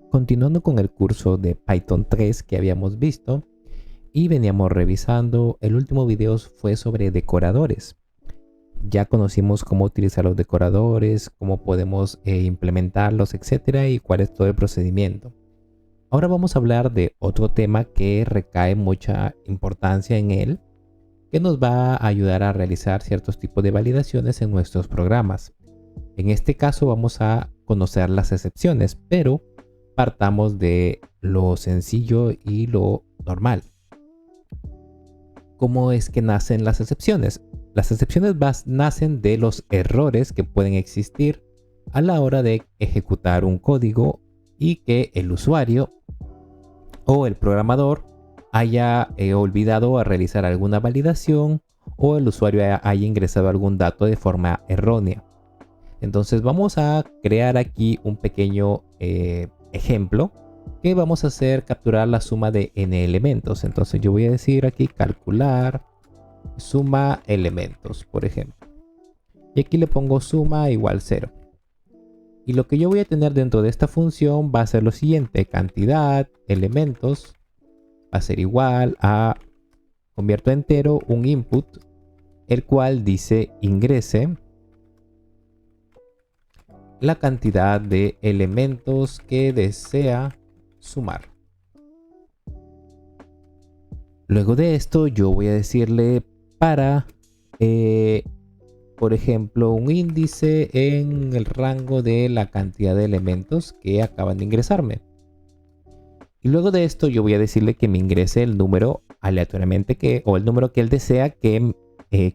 Continuando con el curso de Python 3 que habíamos visto y veníamos revisando, el último video fue sobre decoradores. Ya conocimos cómo utilizar los decoradores, cómo podemos implementarlos, etcétera, y cuál es todo el procedimiento. Ahora vamos a hablar de otro tema que recae mucha importancia en él, que nos va a ayudar a realizar ciertos tipos de validaciones en nuestros programas. En este caso vamos a conocer las excepciones, pero partamos de lo sencillo y lo normal. ¿Cómo es que nacen las excepciones? Las excepciones nacen de los errores que pueden existir a la hora de ejecutar un código y que el usuario o el programador haya olvidado a realizar alguna validación o el usuario haya ingresado algún dato de forma errónea. Entonces vamos a crear aquí un pequeño ejemplo que vamos a hacer capturar la suma de n elementos. Entonces yo voy a decir aquí calcular suma elementos, por ejemplo. Y aquí le pongo suma igual 0. Y lo que yo voy a tener dentro de esta función va a ser lo siguiente. Cantidad, elementos, va a ser igual a, convierto a entero, un input, el cual dice ingrese la cantidad de elementos que desea sumar. Luego de esto yo voy a decirle para, por ejemplo, un índice en el rango de la cantidad de elementos que acaban de ingresarme. Y luego de esto yo voy a decirle que me ingrese el número aleatoriamente o el número que él desea que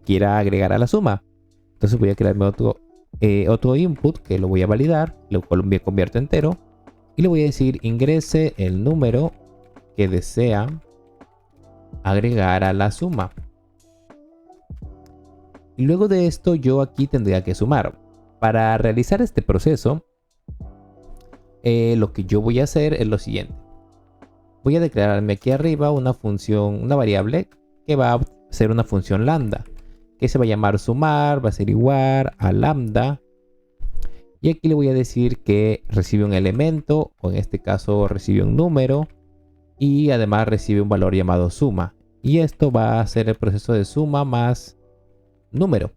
quiera agregar a la suma. Entonces voy a crearme otro input que lo voy a validar, lo cual me convierto entero y le voy a decir ingrese el número que desea agregar a la suma. Y luego de esto yo aquí tendría que sumar. Para realizar este proceso, lo que yo voy a hacer es lo siguiente. Voy a declararme aquí arriba una función, una variable que va a ser una función lambda, que se va a llamar sumar, va a ser igual a lambda. Y aquí le voy a decir que recibe un elemento, o en este caso recibe un número, y además recibe un valor llamado suma. Y esto va a ser el proceso de suma más número.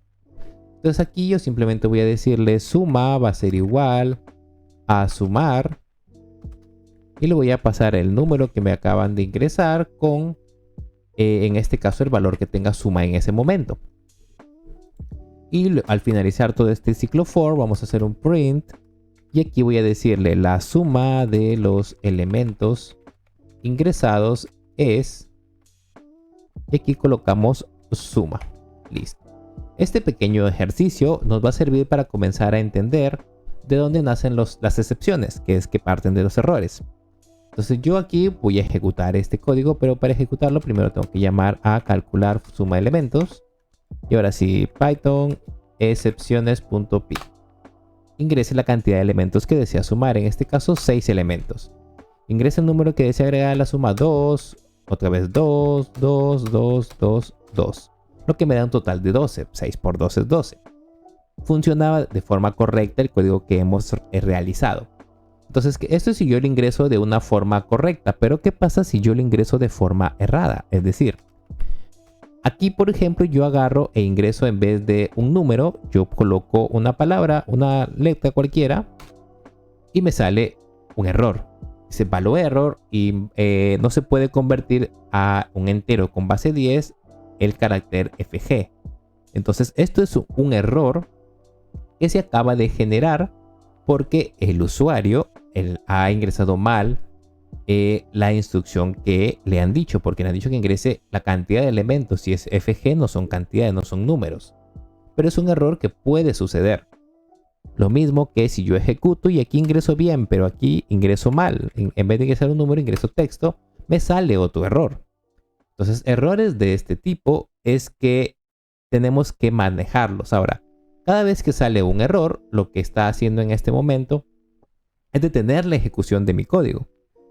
Entonces aquí yo simplemente voy a decirle suma va a ser igual a sumar. Y le voy a pasar el número que me acaban de ingresar con, en este caso, el valor que tenga suma en ese momento. Y al finalizar todo este ciclo for, vamos a hacer un print. Y aquí voy a decirle la suma de los elementos ingresados es... Y aquí colocamos suma. Listo. Este pequeño ejercicio nos va a servir para comenzar a entender de dónde nacen las excepciones, que es que parten de los errores. Entonces yo aquí voy a ejecutar este código, pero para ejecutarlo primero tengo que llamar a calcular suma elementos. Y ahora sí, Python excepciones.py. Ingrese la cantidad de elementos que desea sumar, en este caso 6 elementos. Ingrese el número que desea agregar a la suma 2, otra vez 2, 2, 2, 2, 2. Lo que me da un total de 12. 6 por 2 es 12. Funcionaba de forma correcta el código que hemos realizado. Entonces, esto es si yo lo ingreso de una forma correcta, pero ¿qué pasa si yo lo ingreso de forma errada? Es decir, aquí, por ejemplo, yo agarro e ingreso en vez de un número, yo coloco una palabra, una letra cualquiera, y me sale un error. Dice value error y no se puede convertir a un entero con base 10 el carácter FG. Entonces, esto es un error que se acaba de generar porque el usuario ha ingresado mal la instrucción que le han dicho, porque le han dicho que ingrese la cantidad de elementos. Si es FG no son cantidades, no son números, pero es un error que puede suceder. Lo mismo que si yo ejecuto y aquí ingreso bien, pero aquí ingreso mal, en vez de ingresar un número ingreso texto, me sale otro error. Entonces errores de este tipo es que tenemos que manejarlos. Ahora, cada vez que sale un error, lo que está haciendo en este momento es detener la ejecución de mi código,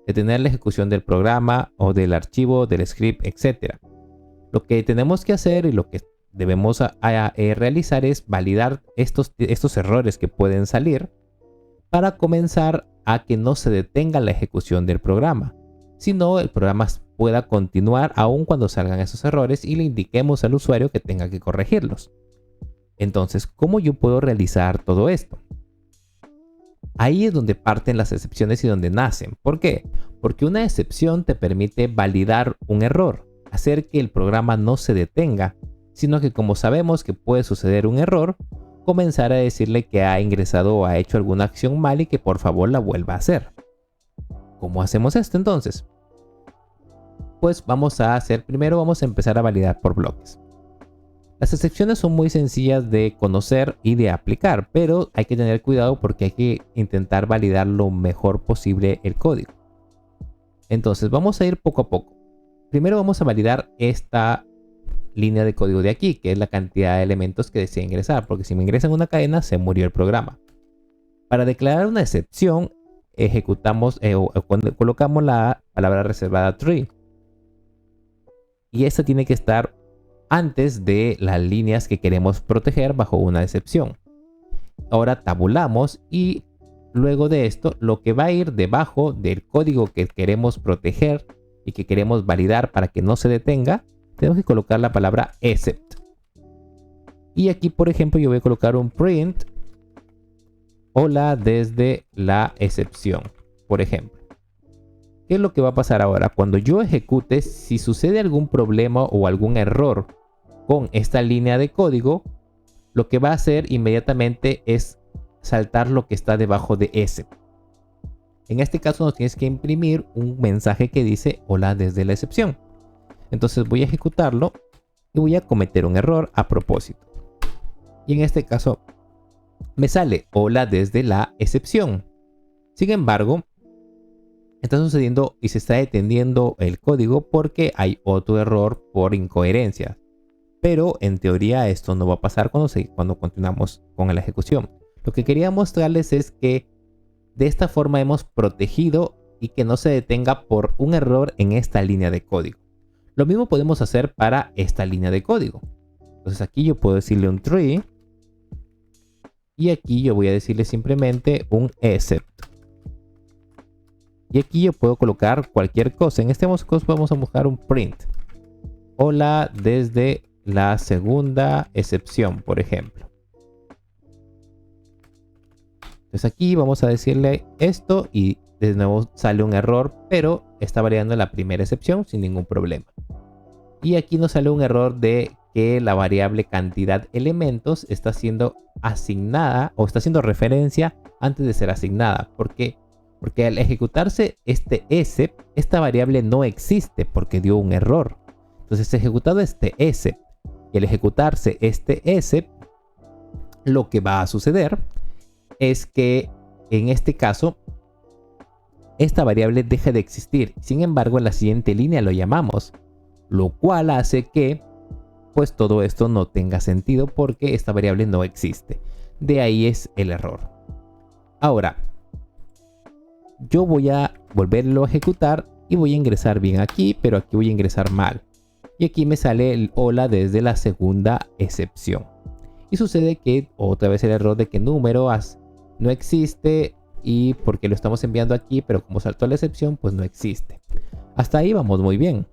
detener la ejecución del programa o del archivo, del script, etc. Lo que tenemos que hacer y lo que debemos realizar es validar estos errores que pueden salir para comenzar a que no se detenga la ejecución del programa, sino el programa pueda continuar aun cuando salgan esos errores y le indiquemos al usuario que tenga que corregirlos. Entonces, ¿cómo yo puedo realizar todo esto? Ahí es donde parten las excepciones y donde nacen. ¿Por qué? Porque una excepción te permite validar un error, hacer que el programa no se detenga, sino que como sabemos que puede suceder un error, comenzar a decirle que ha ingresado o ha hecho alguna acción mal y que por favor la vuelva a hacer. ¿Cómo hacemos esto entonces? Pues vamos a empezar a validar por bloques. Las excepciones son muy sencillas de conocer y de aplicar, pero hay que tener cuidado porque hay que intentar validar lo mejor posible el código. Entonces vamos a ir poco a poco. Primero vamos a validar esta línea de código de aquí, que es la cantidad de elementos que desea ingresar, porque si me ingresan una cadena se murió el programa. Para declarar una excepción, ejecutamos colocamos la palabra reservada tree. Y esta tiene que estar antes de las líneas que queremos proteger bajo una excepción. Ahora tabulamos y luego de esto lo que va a ir debajo del código que queremos proteger y que queremos validar para que no se detenga, tenemos que colocar la palabra except. Y aquí, por ejemplo, yo voy a colocar un print hola desde la excepción, por ejemplo. ¿Qué es lo que va a pasar ahora? Cuando yo ejecute, si sucede algún problema o algún error con esta línea de código, lo que va a hacer inmediatamente es saltar lo que está debajo de ese. En este caso nos tienes que imprimir un mensaje que dice hola desde la excepción. Entonces voy a ejecutarlo y voy a cometer un error a propósito. Y en este caso me sale hola desde la excepción. Sin embargo, está sucediendo y se está deteniendo el código porque hay otro error por incoherencia. Pero en teoría esto no va a pasar cuando continuamos con la ejecución. Lo que quería mostrarles es que de esta forma hemos protegido y que no se detenga por un error en esta línea de código. Lo mismo podemos hacer para esta línea de código. Entonces aquí yo puedo decirle un tree y aquí yo voy a decirle simplemente un except. Y aquí yo puedo colocar cualquier cosa. En este caso vamos a buscar un print. Hola desde la segunda excepción, por ejemplo. Entonces aquí vamos a decirle esto y de nuevo sale un error, pero está variando la primera excepción sin ningún problema. Y aquí nos sale un error de que la variable cantidad elementos está siendo asignada o está haciendo referencia antes de ser asignada. ¿Por qué? Porque al ejecutarse este except, esta variable no existe porque dio un error. Entonces ejecutado este except y al ejecutarse este except, lo que va a suceder es que en este caso esta variable deja de existir. Sin embargo, en la siguiente línea lo llamamos, lo cual hace que pues todo esto no tenga sentido porque esta variable no existe. De ahí es el error. Ahora, yo voy a volverlo a ejecutar y voy a ingresar bien aquí, pero aquí voy a ingresar mal. Y aquí me sale el hola desde la segunda excepción. Y sucede que otra vez el error de que número no existe y porque lo estamos enviando aquí, pero como saltó la excepción, pues no existe. Hasta ahí vamos muy bien.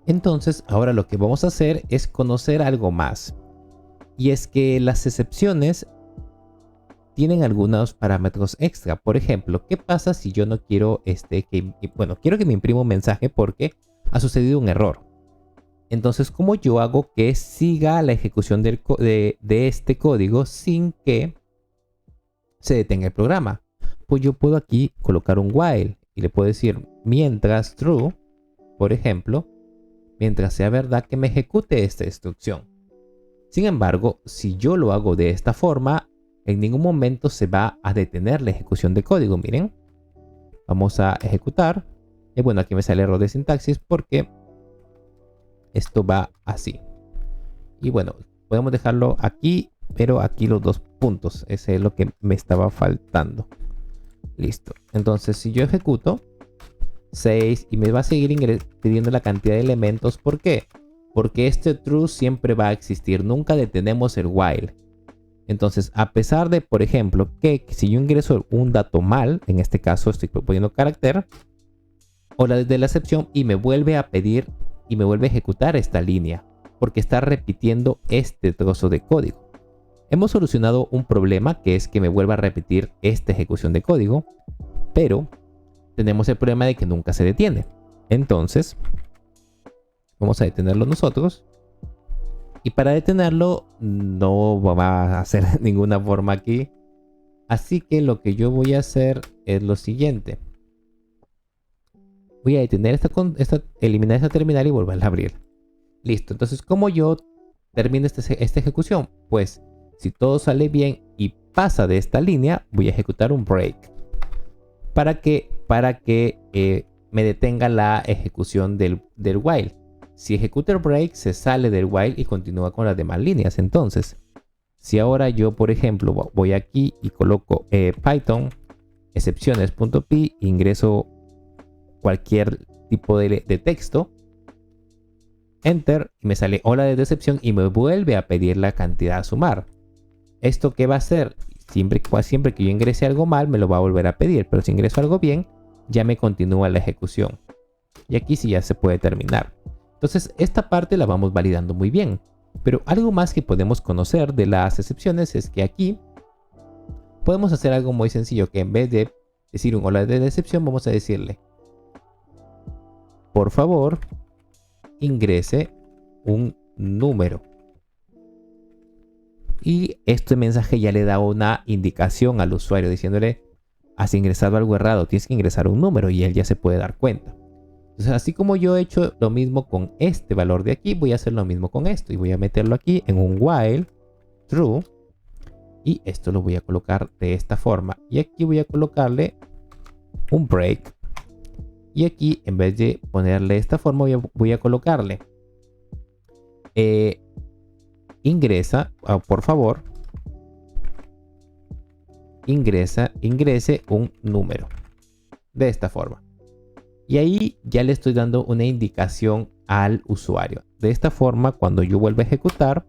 Entonces, ahora lo que vamos a hacer es conocer algo más. Y es que las excepciones tienen algunos parámetros extra. Por ejemplo, ¿qué pasa si yo no quiero quiero que me imprima un mensaje porque ha sucedido un error? Entonces, ¿cómo yo hago que siga la ejecución de este código sin que se detenga el programa? Pues yo puedo aquí colocar un while y le puedo decir mientras true, por ejemplo, mientras sea verdad que me ejecute esta instrucción. Sin embargo, si yo lo hago de esta forma, en ningún momento se va a detener la ejecución de código. Miren, vamos a ejecutar. Y bueno, aquí me sale error de sintaxis porque esto va así. Y bueno, podemos dejarlo aquí, pero aquí los dos puntos. Ese es lo que me estaba faltando. Listo. Entonces, si yo ejecuto 6 y me va a seguir pidiendo la cantidad de elementos. ¿Por qué? porque este true siempre va a existir, nunca detenemos el while. Entonces, a pesar de, por ejemplo, que si yo ingreso un dato mal, en este caso estoy poniendo carácter, o la de la excepción, y me vuelve a pedir y me vuelve a ejecutar esta línea, porque está repitiendo este trozo de código. Hemos solucionado un problema, que es que me vuelva a repetir esta ejecución de código, pero tenemos el problema de que nunca se detiene. Entonces, vamos a detenerlo nosotros. Y para detenerlo no va a hacer de ninguna forma aquí. Así que lo que yo voy a hacer es lo siguiente. Voy a detener eliminar esta terminal y volverla a abrir. Listo. Entonces, ¿cómo yo termino esta ejecución? Pues, si todo sale bien y pasa de esta línea, voy a ejecutar un break. Para que me detenga la ejecución del while. Si ejecuta el break, se sale del while y continúa con las demás líneas. Entonces, si ahora yo, por ejemplo, voy aquí y coloco Python excepciones.py, ingreso cualquier tipo de texto, enter, y me sale hola de excepción y me vuelve a pedir la cantidad a sumar. ¿Esto qué va a hacer? Siempre que yo ingrese algo mal, me lo va a volver a pedir, pero si ingreso algo bien, ya me continúa la ejecución. Y aquí sí ya se puede terminar. Entonces, esta parte la vamos validando muy bien. Pero algo más que podemos conocer de las excepciones es que aquí podemos hacer algo muy sencillo, que en vez de decir un hola de excepción, vamos a decirle, por favor, ingrese un número. Y este mensaje ya le da una indicación al usuario diciéndole, has ingresado algo errado, tienes que ingresar un número, y él ya se puede dar cuenta. Entonces, así como yo he hecho lo mismo con este valor de aquí, voy a hacer lo mismo con esto. Y voy a meterlo aquí en un while true. Y esto lo voy a colocar de esta forma. Y aquí voy a colocarle un break. Y aquí, en vez de ponerle de esta forma, voy a colocarle ingresa, por favor, ingrese un número. De esta forma. Y ahí ya le estoy dando una indicación al usuario. De esta forma, cuando yo vuelva a ejecutar,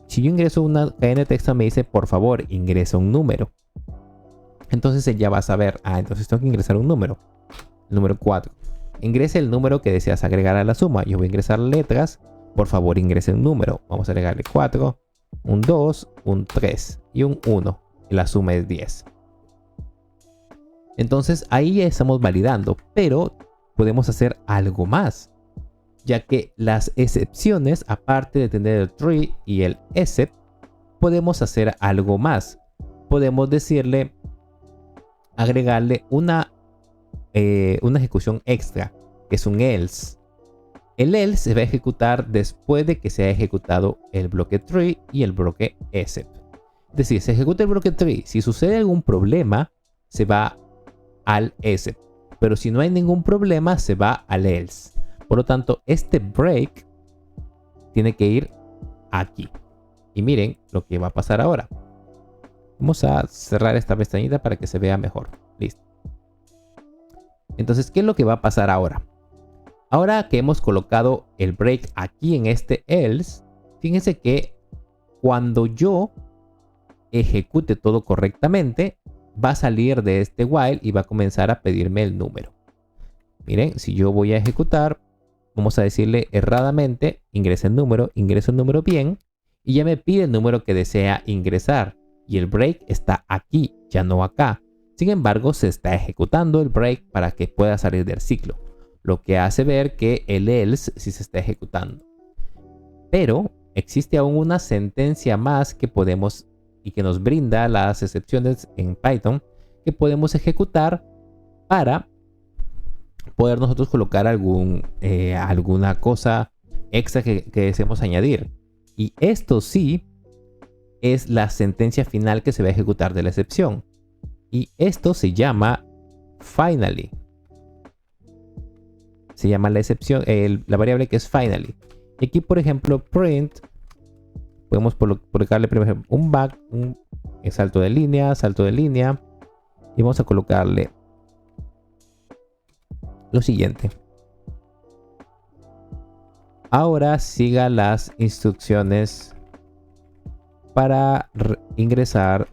si yo ingreso una cadena de texto, me dice, por favor, ingresa un número. Entonces él ya va a saber, entonces tengo que ingresar un número. El número 4. Ingrese el número que deseas agregar a la suma. Yo voy a ingresar letras. Por favor, ingrese un número. Vamos a agregarle 4, un 2, un 3 y un 1. Y la suma es 10. Entonces ahí ya estamos validando, pero podemos hacer algo más, ya que las excepciones, aparte de tener el tree y el except, podemos hacer algo más. Podemos decirle, agregarle una ejecución extra, que es un else. El else se va a ejecutar después de que se haya ejecutado el bloque tree y el bloque except. Es decir, se ejecuta el bloque tree. Si sucede algún problema, se va al except, pero si no hay ningún problema, se va al else. Por lo tanto, este break tiene que ir aquí. Y miren lo que va a pasar ahora. Vamos a cerrar esta pestañita para que se vea mejor. Listo. Entonces, ¿qué es lo que va a pasar ahora? Ahora que hemos colocado el break aquí en este else, fíjense que cuando yo ejecute todo correctamente, va a salir de este while y va a comenzar a pedirme el número. Miren, si yo voy a ejecutar, vamos a decirle erradamente, ingreso el número bien, y ya me pide el número que desea ingresar. Y el break está aquí, ya no acá. Sin embargo, se está ejecutando el break para que pueda salir del ciclo, lo que hace ver que el else sí se está ejecutando. Pero existe aún una sentencia más que podemos y que nos brinda las excepciones en Python que podemos ejecutar para poder nosotros colocar alguna cosa extra que deseemos añadir. Y esto sí es la sentencia final que se va a ejecutar de la excepción. Y esto se llama finally. Se llama la excepción, la variable que es finally. Y aquí, por ejemplo, print, podemos colocarle primero un back, un salto de línea. Y vamos a colocarle lo siguiente. Ahora siga las instrucciones para ingresar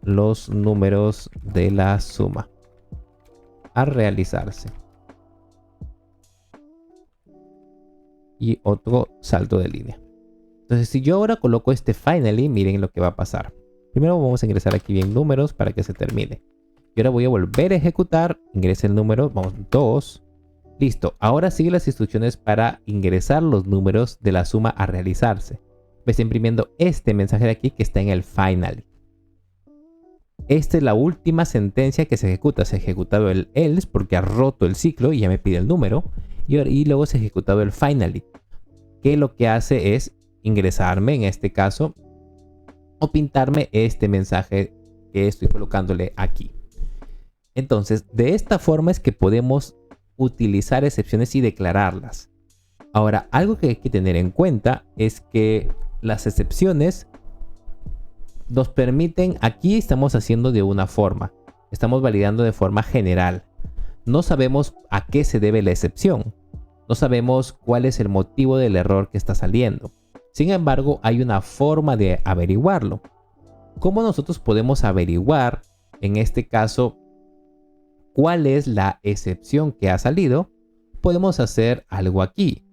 los números de la suma a realizarse. Y otro salto de línea. Entonces, si yo ahora coloco este finally, miren lo que va a pasar. Primero vamos a ingresar aquí bien números para que se termine. Y ahora voy a volver a ejecutar. Ingrese el número, vamos, 2. Listo, ahora sigue las instrucciones para ingresar los números de la suma a realizarse. Me está imprimiendo este mensaje de aquí que está en el finally. Esta es la última sentencia que se ejecuta. Se ha ejecutado el else porque ha roto el ciclo y ya me pide el número. Y luego se ha ejecutado el finally, que lo que hace es ingresarme, en este caso, o pintarme este mensaje que estoy colocándole aquí. Entonces, de esta forma es que podemos utilizar excepciones y declararlas. Ahora, algo que hay que tener en cuenta es que las excepciones nos permiten, aquí estamos haciendo de una forma, estamos validando de forma general. No sabemos a qué se debe la excepción, no sabemos cuál es el motivo del error que está saliendo. Sin embargo, hay una forma de averiguarlo. ¿Cómo nosotros podemos averiguar, en este caso, cuál es la excepción que ha salido? Podemos hacer algo aquí,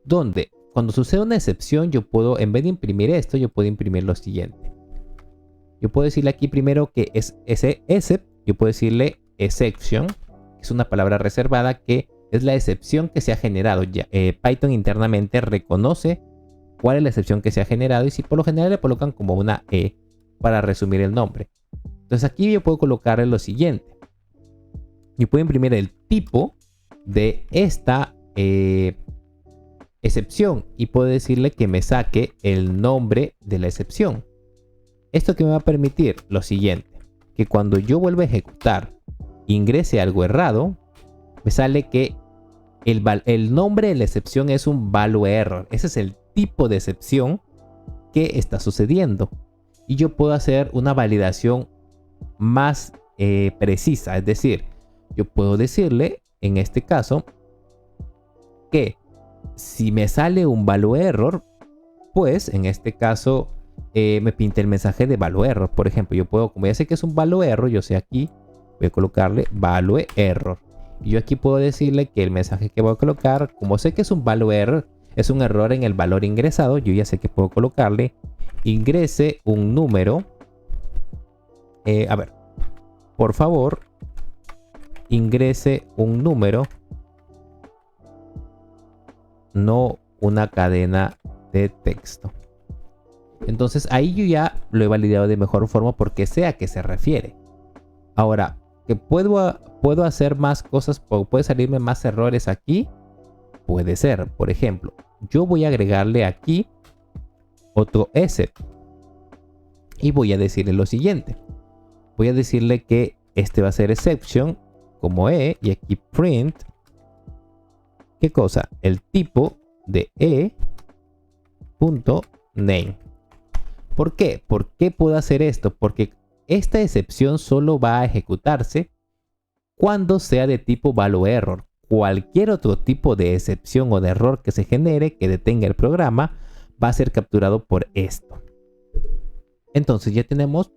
donde cuando sucede una excepción yo puedo, en vez de imprimir esto, yo puedo imprimir lo siguiente. Yo puedo decirle aquí primero que es ese except, yo puedo decirle exception, que es una palabra reservada que es la excepción que se ha generado. Ya, Python internamente reconoce cuál es la excepción que se ha generado y si por lo general le colocan como una E para resumir el nombre. Entonces aquí yo puedo colocarle lo siguiente. Yo puedo imprimir el tipo de esta excepción y puedo decirle que me saque el nombre de la excepción. Esto que me va a permitir lo siguiente, que cuando yo vuelva a ejecutar, ingrese algo errado, me sale que el nombre de la excepción es un value error. Ese es el tipo de excepción que está sucediendo. Y yo puedo hacer una validación más precisa. Es decir, yo puedo decirle, en este caso, que si me sale un value error, pues en este caso me pinte el mensaje de value error. Por ejemplo, yo puedo, como ya sé que es un value error, yo sé aquí, voy a colocarle value error. Y yo aquí puedo decirle que el mensaje que voy a colocar, como sé que es un value error, es un error en el valor ingresado, yo ya sé que puedo colocarle ingrese un número. A ver, por favor, ingrese un número, no una cadena de texto. Entonces ahí yo ya lo he validado de mejor forma porque sé a qué se refiere. Ahora, que puedo hacer más cosas, puede salirme más errores aquí. Puede ser, por ejemplo, yo voy a agregarle aquí otro except y voy a decirle lo siguiente. Voy a decirle que este va a ser exception como E y aquí print. ¿Qué cosa? El tipo de E.name. ¿Por qué? ¿Por qué puedo hacer esto? Porque esta excepción solo va a ejecutarse cuando sea de tipo value error. Cualquier otro tipo de excepción o de error que se genere que detenga el programa va a ser capturado por esto. Entonces ya tenemos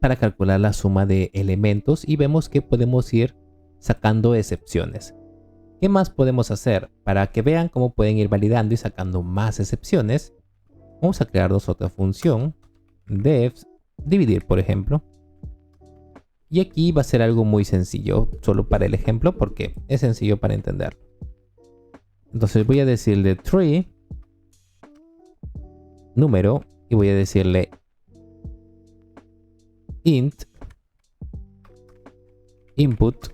para calcular la suma de elementos y vemos que podemos ir sacando excepciones. ¿Qué más podemos hacer? Para que vean cómo pueden ir validando y sacando más excepciones, vamos a crearnos otra función, def dividir por ejemplo. Y aquí va a ser algo muy sencillo, solo para el ejemplo, porque es sencillo para entenderlo. Entonces voy a decirle tree, número, y voy a decirle int, input,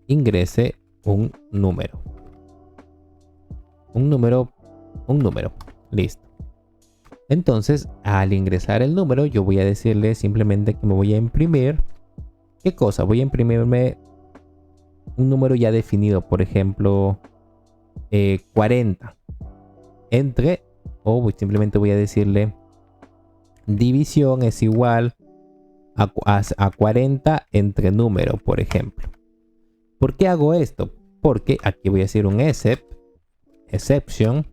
ingrese un número. Un número. Listo. Entonces, al ingresar el número, yo voy a decirle simplemente que me voy a imprimir. ¿Qué cosa? Voy a imprimirme un número ya definido, por ejemplo, 40. Entre, o simplemente voy a decirle división es igual a 40 entre número, por ejemplo. ¿Por qué hago esto? Porque aquí voy a hacer un except exception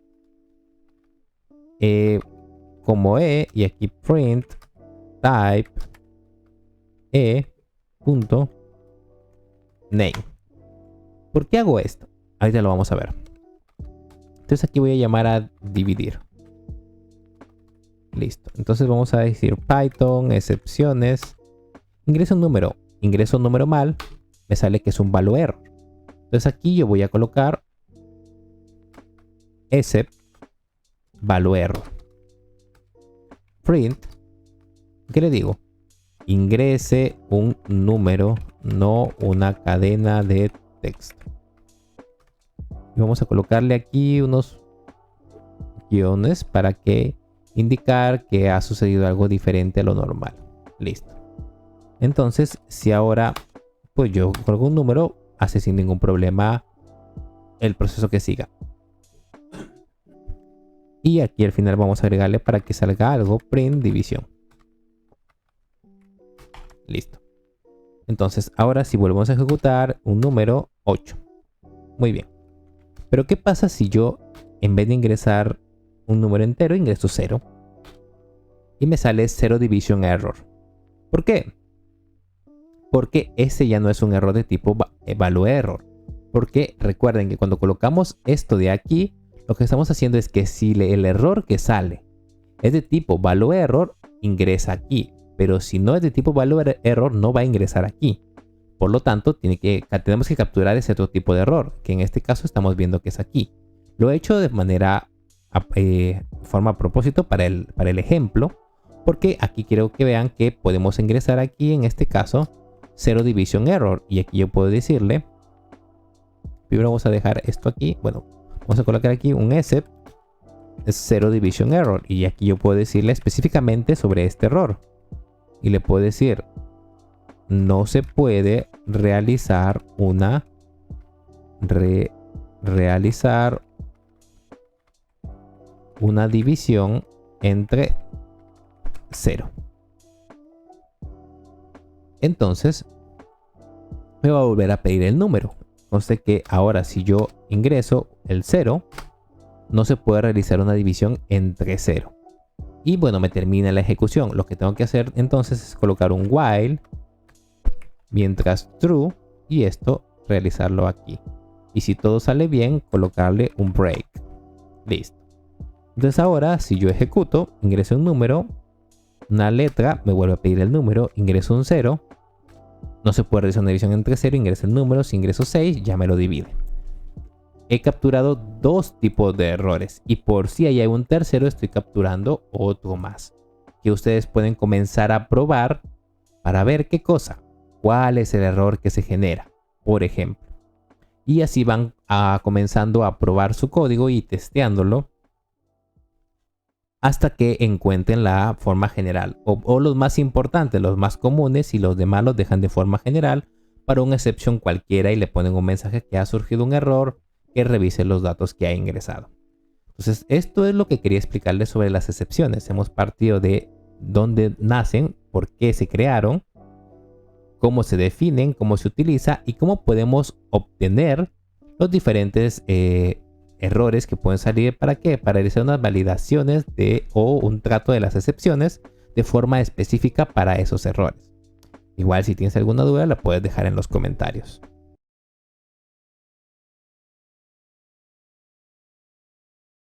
como y aquí print type punto name. ¿Por qué hago esto? Ahorita lo vamos a ver. Entonces aquí voy a llamar a dividir. Listo. Entonces vamos a decir Python, excepciones, ingreso un número mal, me sale que es un value error. Entonces aquí yo voy a colocar except value error. Print, ¿qué le digo? Ingrese un número, no una cadena de texto. Y vamos a colocarle aquí unos guiones para que indicar que ha sucedido algo diferente a lo normal. Listo. Entonces, si ahora pues yo coloco un número, hace sin ningún problema el proceso que siga. Y aquí al final vamos a agregarle para que salga algo, print división. Listo. Entonces, ahora si volvemos a ejecutar un número 8. Muy bien. Pero ¿qué pasa si yo, en vez de ingresar un número entero, ingreso 0? Y me sale 0 division error. ¿Por qué? Porque ese ya no es un error de tipo value error. Porque recuerden que cuando colocamos esto de aquí, lo que estamos haciendo es que si el error que sale es de tipo value error, ingresa aquí. Pero si no es de tipo value error, no va a ingresar aquí. Por lo tanto, tenemos que capturar ese otro tipo de error, que en este caso estamos viendo que es aquí. Lo he hecho de forma a propósito para el ejemplo, porque aquí quiero que vean que podemos ingresar aquí, en este caso, 0 division error. Y aquí yo puedo decirle, primero vamos a dejar esto aquí, bueno, vamos a colocar aquí un except 0 division error. Y aquí yo puedo decirle específicamente sobre este error. Y le puedo decir, no se puede realizar una división entre 0. Entonces me va a volver a pedir el número. Entonces que ahora si yo ingreso el 0, no se puede realizar una división entre 0. Y bueno, me termina la ejecución. Lo que tengo que hacer entonces es colocar un while mientras true y esto realizarlo aquí. Y si todo sale bien, colocarle un break. Listo. Entonces ahora si yo ejecuto, ingreso un número, una letra, me vuelve a pedir el número, ingreso un 0. No se puede realizar una división entre 0, ingreso el número, si ingreso 6 ya me lo divide. He capturado dos tipos de errores y por si hay un tercero estoy capturando otro más que ustedes pueden comenzar a probar para ver qué cosa, cuál es el error que se genera, por ejemplo. Y así van comenzando a probar su código y testeándolo hasta que encuentren la forma general o los más importantes, los más comunes, y los demás los dejan de forma general para una excepción cualquiera y le ponen un mensaje que ha surgido un error, que revise los datos que ha ingresado. Entonces esto es lo que quería explicarles sobre las excepciones. Hemos partido de dónde nacen, por qué se crearon, cómo se definen, cómo se utiliza y cómo podemos obtener los diferentes errores que pueden salir. ¿Para qué? Para realizar unas validaciones o un trato de las excepciones de forma específica para esos errores. Igual si tienes alguna duda la puedes dejar en los comentarios.